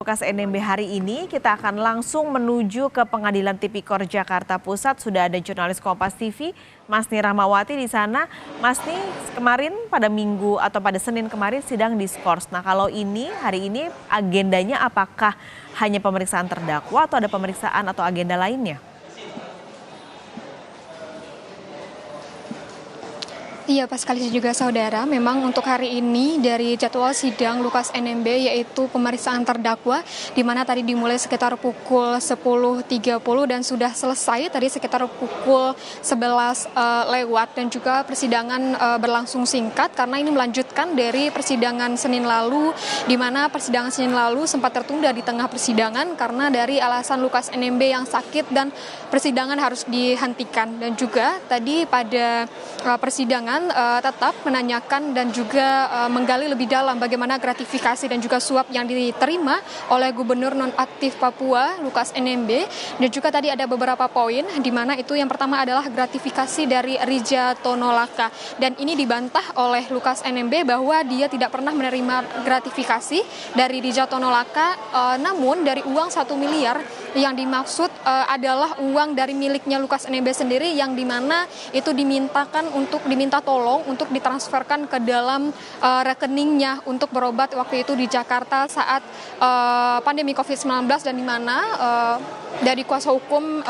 Lukas NMB hari ini kita akan langsung menuju ke Pengadilan Tipikor Jakarta Pusat. Sudah ada jurnalis Kompas TV, Masni Rahmawati di sana. Masni, kemarin pada Minggu atau pada Senin kemarin sidang diskors. Nah, kalau hari ini agendanya apakah hanya pemeriksaan terdakwa atau ada pemeriksaan atau agenda lainnya? Iya, pas sekali juga saudara, memang untuk hari ini dari jadwal sidang Lukas NMB yaitu pemeriksaan terdakwa, di mana tadi dimulai sekitar pukul 10.30 dan sudah selesai tadi sekitar pukul 11 lewat, dan juga persidangan berlangsung singkat karena ini melanjutkan dari persidangan Senin lalu, di mana persidangan Senin lalu sempat tertunda di tengah persidangan karena dari alasan Lukas NMB yang sakit dan persidangan harus dihentikan. Dan juga tadi pada persidangan tetap menanyakan dan juga menggali lebih dalam bagaimana gratifikasi dan juga suap yang diterima oleh Gubernur Nonaktif Papua Lukas NMB, dan juga tadi ada beberapa poin di mana itu yang pertama adalah gratifikasi dari Rija Tonolaka, dan ini dibantah oleh Lukas NMB bahwa dia tidak pernah menerima gratifikasi dari Rija Tonolaka, namun dari uang 1 miliar yang dimaksud adalah uang dari miliknya Lukas NMB sendiri, yang dimana itu diminta tolong untuk ditransferkan ke dalam rekeningnya untuk berobat waktu itu di Jakarta saat pandemi COVID-19, dan di mana dari kuasa hukum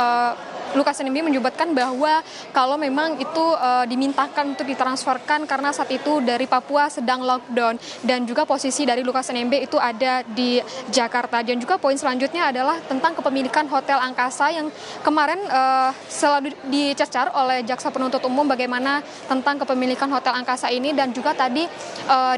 Lukas NMB menyebutkan bahwa kalau memang itu dimintakan untuk ditransferkan karena saat itu dari Papua sedang lockdown, dan juga posisi dari Lukas NMB itu ada di Jakarta. Dan juga poin selanjutnya adalah tentang kepemilikan Hotel Angkasa yang kemarin selalu dicecar oleh Jaksa Penuntut Umum bagaimana tentang kepemilikan Hotel Angkasa ini, dan juga tadi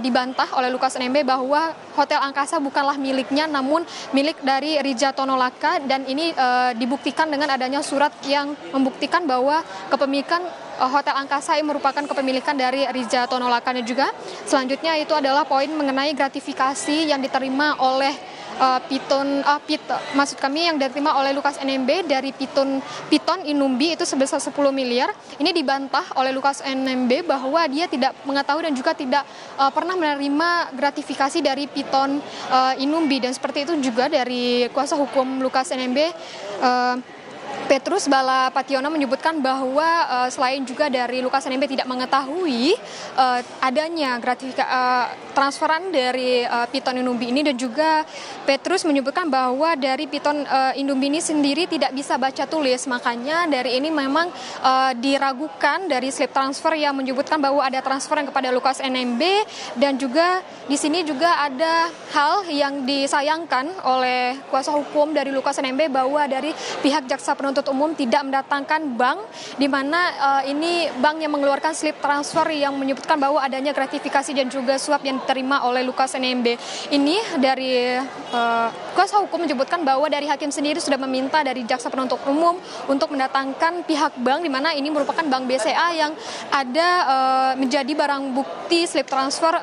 dibantah oleh Lukas NMB bahwa Hotel Angkasa bukanlah miliknya namun milik dari Rija Tonolaka, dan ini dibuktikan dengan adanya surat yang membuktikan bahwa kepemilikan Hotel Angkasa ini merupakan kepemilikan dari Rija Tonolaka. Dan juga selanjutnya itu adalah poin mengenai gratifikasi yang diterima oleh yang diterima oleh Lukas NMB dari Piton Inumbi itu sebesar 10 miliar. Ini dibantah oleh Lukas NMB bahwa dia tidak mengetahui dan juga tidak pernah menerima gratifikasi dari Piton Inumbi, dan seperti itu juga dari kuasa hukum Lukas NMB Petrus Bala Pationo menyebutkan bahwa selain juga dari Lukas NMB tidak mengetahui adanya transferan dari Piton Inumbi ini, dan juga Petrus menyebutkan bahwa dari Piton Inumbi ini sendiri tidak bisa baca tulis, makanya dari ini memang diragukan dari slip transfer yang menyebutkan bahwa ada transfer yang kepada Lukas NMB. Dan juga di sini juga ada hal yang disayangkan oleh kuasa hukum dari Lukas NMB bahwa dari pihak Jaksa Penuntut Umum tidak mendatangkan bank, di mana ini bank yang mengeluarkan slip transfer yang menyebutkan bahwa adanya gratifikasi dan juga suap yang diterima oleh Lukas NMB. Ini dari kuasa hukum menyebutkan bahwa dari hakim sendiri sudah meminta dari Jaksa Penuntut Umum untuk mendatangkan pihak bank, di mana ini merupakan bank BCA yang ada menjadi barang bukti slip transfer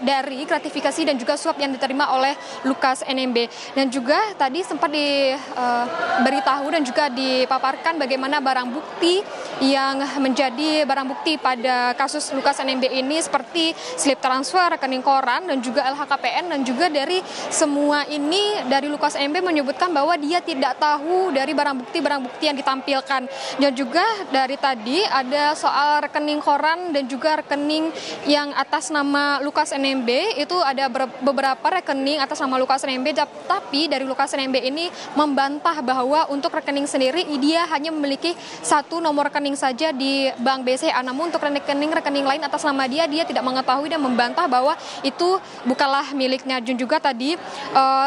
dari gratifikasi dan juga suap yang diterima oleh Lukas NMB. Dan juga tadi sempat diberitahu dan juga dipaparkan bagaimana barang bukti yang menjadi barang bukti pada kasus Lukas NMB ini seperti slip transfer, rekening koran, dan juga LHKPN. Dan juga dari semua ini dari Lukas NMB menyebutkan bahwa dia tidak tahu dari barang bukti yang ditampilkan. Dan juga dari tadi ada soal rekening koran dan juga rekening yang atas nama Lukas NMB, itu ada beberapa rekening atas nama Lukas NMB, tapi dari Lukas NMB ini membantah bahwa untuk rekening sendiri dia hanya memiliki satu nomor rekening saja di Bank BCA, namun untuk rekening lain atas nama dia tidak mengetahui dan membantah bahwa itu bukanlah miliknya. Dan juga tadi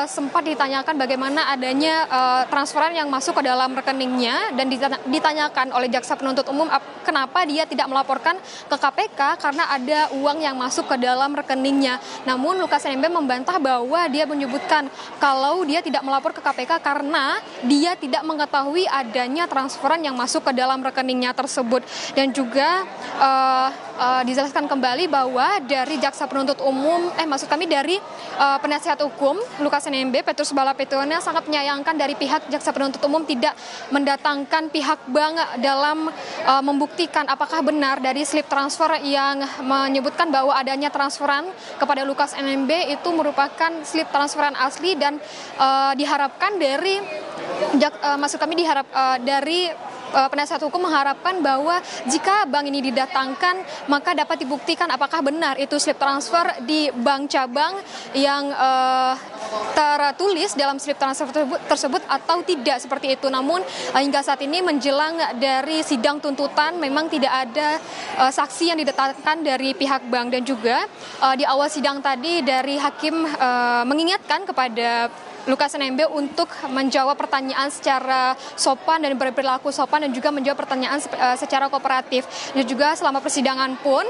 sempat ditanyakan bagaimana adanya transferan yang masuk ke dalam rekeningnya, dan ditanyakan oleh Jaksa Penuntut Umum kenapa dia tidak melaporkan ke KPK karena ada uang yang masuk ke dalam rekeningnya. Namun Lukas NMB membantah bahwa dia menyebutkan kalau dia tidak melapor ke KPK karena dia tidak mengetahui adanya transferan yang masuk ke dalam rekeningnya tersebut. Dan juga dijelaskan kembali bahwa dari jaksa penuntut umum, dari penasihat hukum Lukas NMB, Petrus Balapetrona sangat menyayangkan dari pihak jaksa penuntut umum tidak mendatangkan pihak bank dalam membuktikan apakah benar dari slip transfer yang menyebutkan bahwa adanya transferan kepada Lukas NMB itu merupakan slip transferan asli dan diharapkan dari penasihat hukum mengharapkan bahwa jika bank ini didatangkan maka dapat dibuktikan apakah benar itu slip transfer di bank cabang yang tertulis dalam slip transfer tersebut atau tidak seperti itu. Namun hingga saat ini menjelang dari sidang tuntutan memang tidak ada saksi yang didatangkan dari pihak bank, dan juga di awal sidang tadi dari hakim mengingatkan kepada Lukas NMB untuk menjawab pertanyaan secara sopan dan berperilaku sopan dan juga menjawab pertanyaan secara kooperatif. Dan juga selama persidangan pun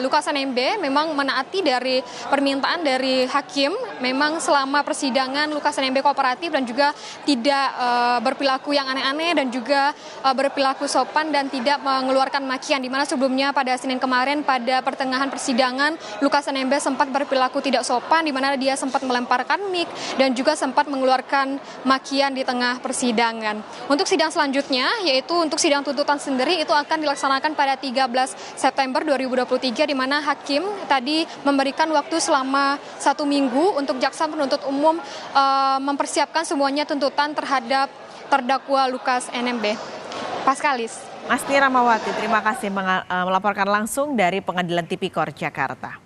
Lukas NMB memang menaati dari permintaan dari hakim. Memang selama persidangan Lukas NMB kooperatif dan juga tidak berperilaku yang aneh-aneh dan juga berperilaku sopan dan tidak mengeluarkan makian. Di mana sebelumnya pada Senin kemarin pada pertengahan persidangan Lukas NMB sempat berperilaku tidak sopan, di mana dia sempat melemparkan mic dan juga sempat mengeluarkan makian di tengah persidangan. Untuk sidang selanjutnya, yaitu untuk sidang tuntutan sendiri, itu akan dilaksanakan pada 13 September 2023, di mana hakim tadi memberikan waktu selama 1 minggu untuk jaksa penuntut umum mempersiapkan semuanya tuntutan terhadap terdakwa Lukas NMB. Paskalis. Masni Rahmawati, terima kasih melaporkan langsung dari Pengadilan Tipikor Jakarta.